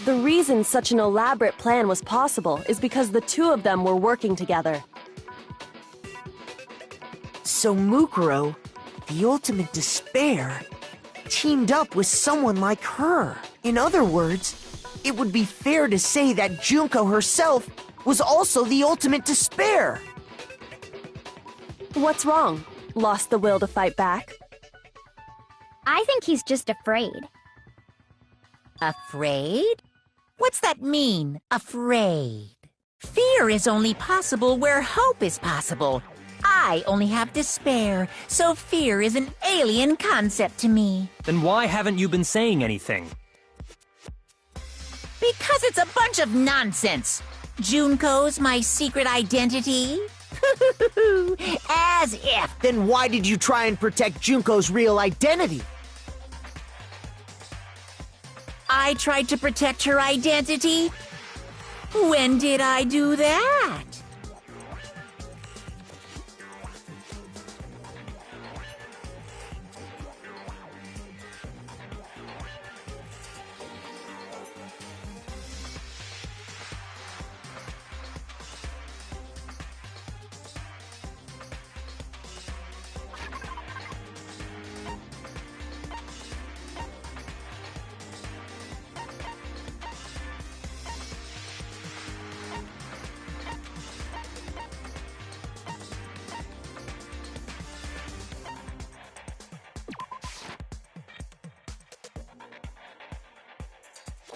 The reason such an elaborate plan was possible is because the two of them were working together. So Mukuro, the ultimate despair, teamed up with someone like her. In other words, it would be fair to say that Junko herself was also the ultimate despair. What's wrong? Lost the will to fight back? I think he's just afraid. Afraid? What's that mean, afraid? Fear is only possible where hope is possible. I only have despair, so fear is an alien concept to me. Then why haven't you been saying anything? Because it's a bunch of nonsense. Junko's my secret identity? As if. Then why did you try and protect Junko's real identity? I tried to protect her identity? When did I do that?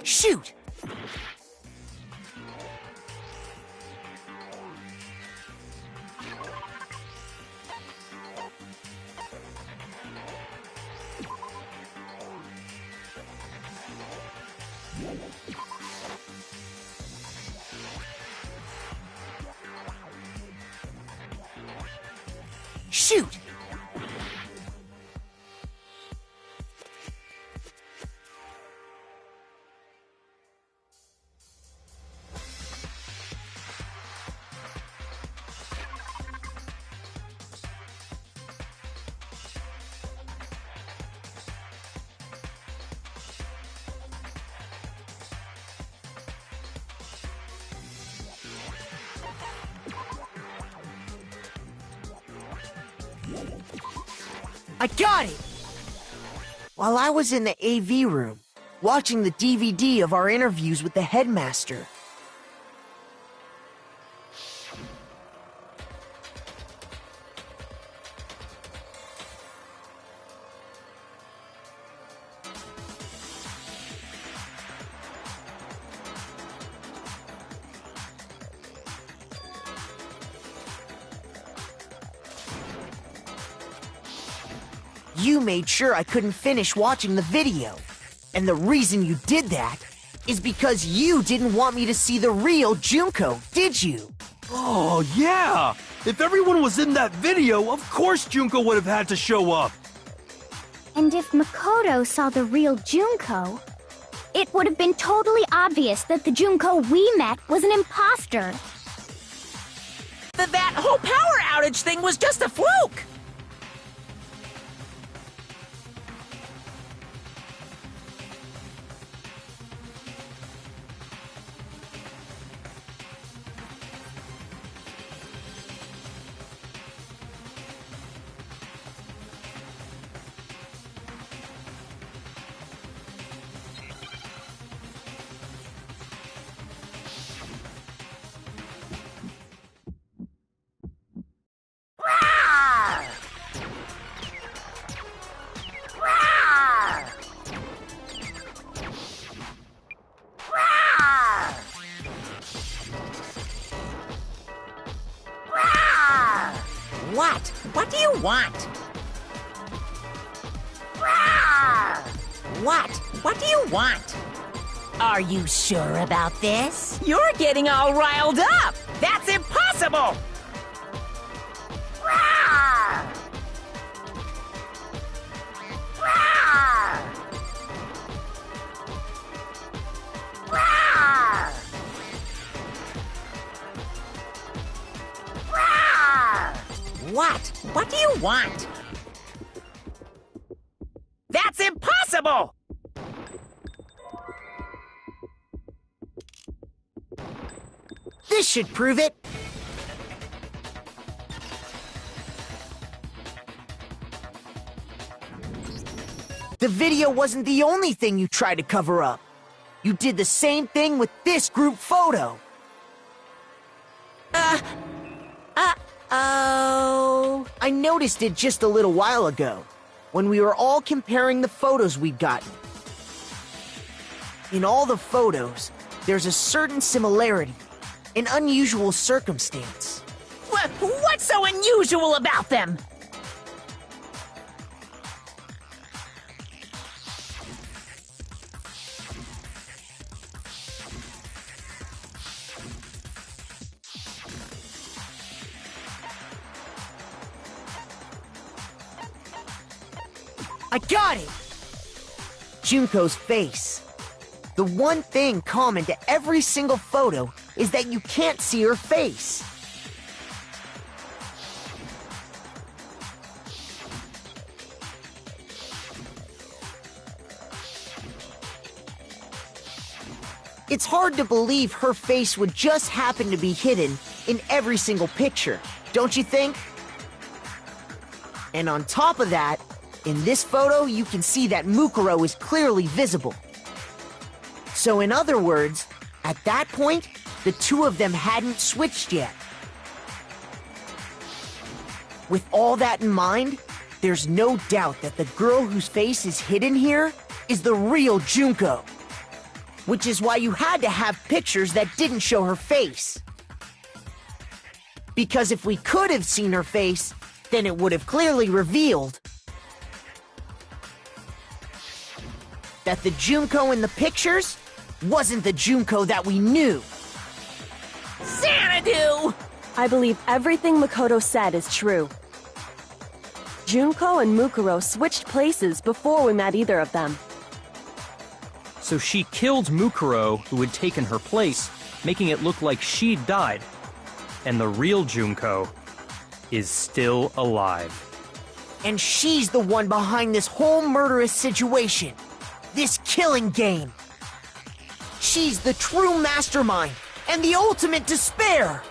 Shoot! Shoot! I got it! While I was in the AV room, watching the DVD of our interviews with the headmaster. You made sure I couldn't finish watching the video. And the reason you did that is because you didn't want me to see the real Junko, did you? Oh, yeah! If everyone was in that video, of course Junko would have had to show up! And if Makoto saw the real Junko, it would have been totally obvious that the Junko we met was an imposter. That whole power outage thing was just a fluke! What? What do you want? What? What do you want? Are you sure about this? You're getting all riled up! That's impossible! Rawr! Rawr! Rawr! Rawr! What? What do you want? That's impossible! This should prove it. The video wasn't the only thing you tried to cover up. You did the same thing with this group photo. Oh. I noticed it just a little while ago, when we were all comparing the photos we'd gotten. In all the photos, there's a certain similarity, an unusual circumstance. What's so unusual about them? I got it! Junko's face. The one thing common to every single photo is that you can't see her face. It's hard to believe her face would just happen to be hidden in every single picture, don't you think? And on top of that, in this photo you can see that Mukuro is clearly visible. So in other words, at that point, the two of them hadn't switched yet. With all that in mind, there's no doubt that the girl whose face is hidden here is the real Junko. Which is why you had to have pictures that didn't show her face. Because if we could have seen her face, then it would have clearly revealed that the Junko in the pictures wasn't the Junko that we knew. Xanadu! I believe everything Makoto said is true. Junko and Mukuro switched places before we met either of them. So she killed Mukuro, who had taken her place, making it look like she'd died. And the real Junko is still alive. And she's the one behind this whole murderous situation. This killing game. She's the true mastermind and the ultimate despair.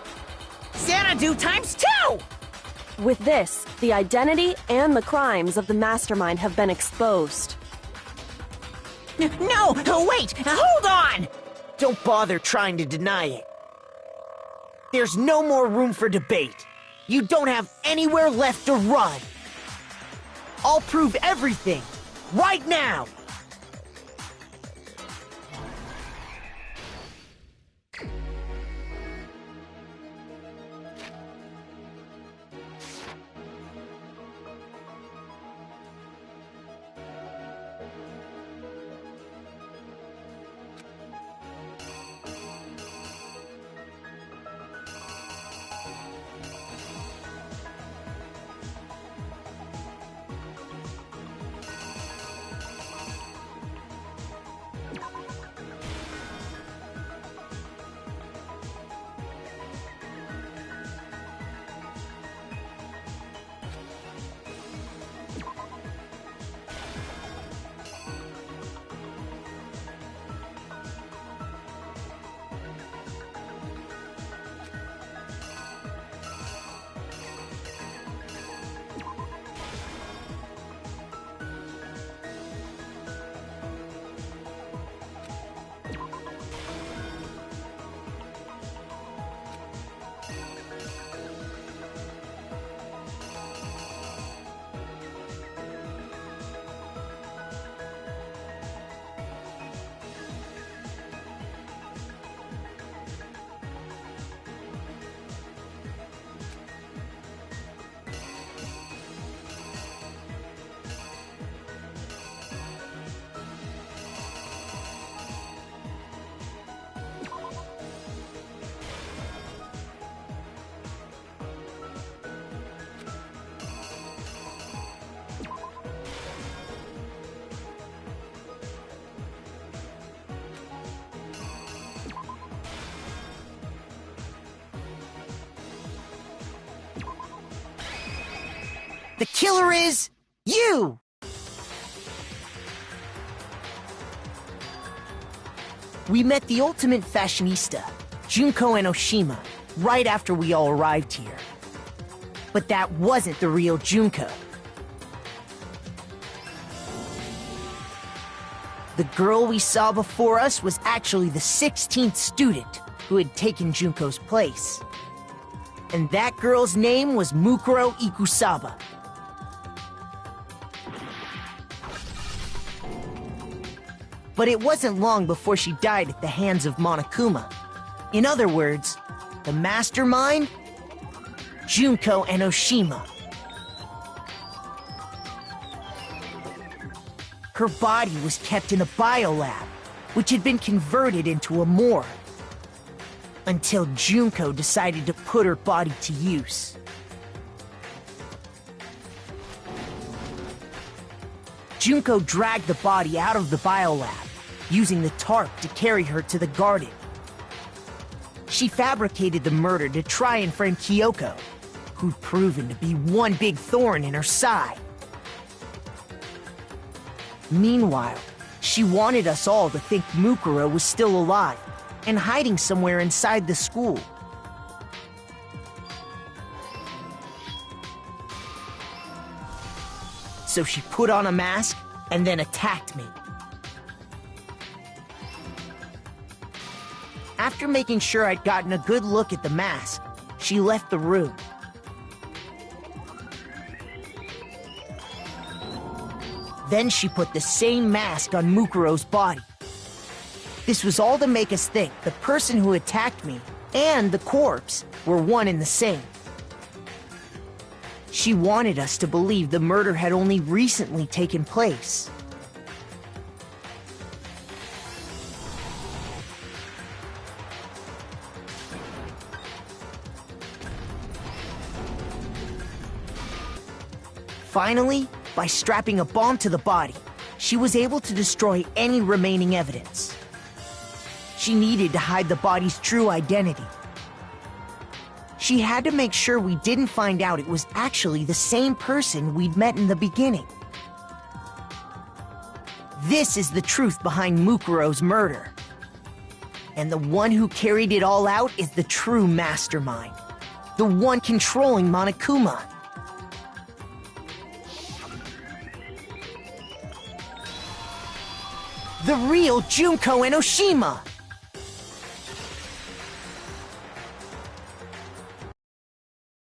Xanadu times 2! With this, the identity and the crimes of the mastermind have been exposed. No, wait, hold on! Don't bother trying to deny it. There's no more room for debate. You don't have anywhere left to run. I'll prove everything, right now. The killer is you! We met the ultimate fashionista, Junko and Oshima, right after we all arrived here. But that wasn't the real Junko. The girl we saw before us was actually the 16th student who had taken Junko's place. And that girl's name was Mukuro Ikusaba. But it wasn't long before she died at the hands of Monokuma. In other words, the mastermind, Junko and Oshima. Her body was kept in a biolab, which had been converted into a morgue, until Junko decided to put her body to use. Junko dragged the body out of the biolab, using the tarp to carry her to the garden. She fabricated the murder to try and frame Kyoko, who'd proven to be one big thorn in her side. Meanwhile, she wanted us all to think Mukuro was still alive and hiding somewhere inside the school. So she put on a mask and then attacked me. After making sure I'd gotten a good look at the mask, she left the room. Then she put the same mask on Mukuro's body. This was all to make us think the person who attacked me and the corpse were one and the same. She wanted us to believe the murder had only recently taken place. Finally, by strapping a bomb to the body, she was able to destroy any remaining evidence. She needed to hide the body's true identity. She had to make sure we didn't find out it was actually the same person we'd met in the beginning. This is the truth behind Mukuro's murder. And the one who carried it all out is the true mastermind. The one controlling Monokuma. The real Junko and Oshima!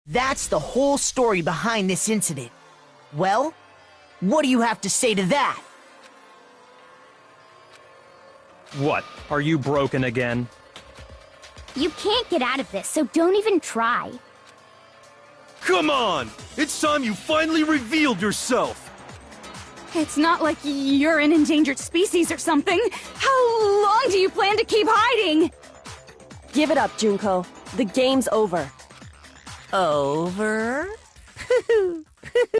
That's the whole story behind this incident. Well, what do you have to say to that? What? Are you broken again? You can't get out of this, so don't even try. Come on! It's time you finally revealed yourself! It's not like you're an endangered species or something. How long do you plan to keep hiding? Give it up, Junko. The game's over. Over?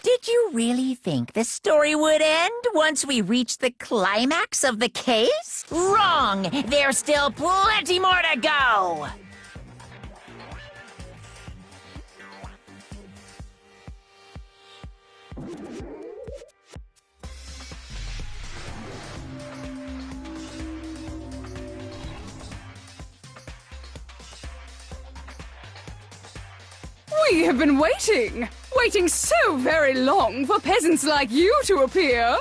Did you really think the story would end once we reached the climax of the case? Wrong! There's still plenty more to go! We have been waiting so very long for peasants like you to appear.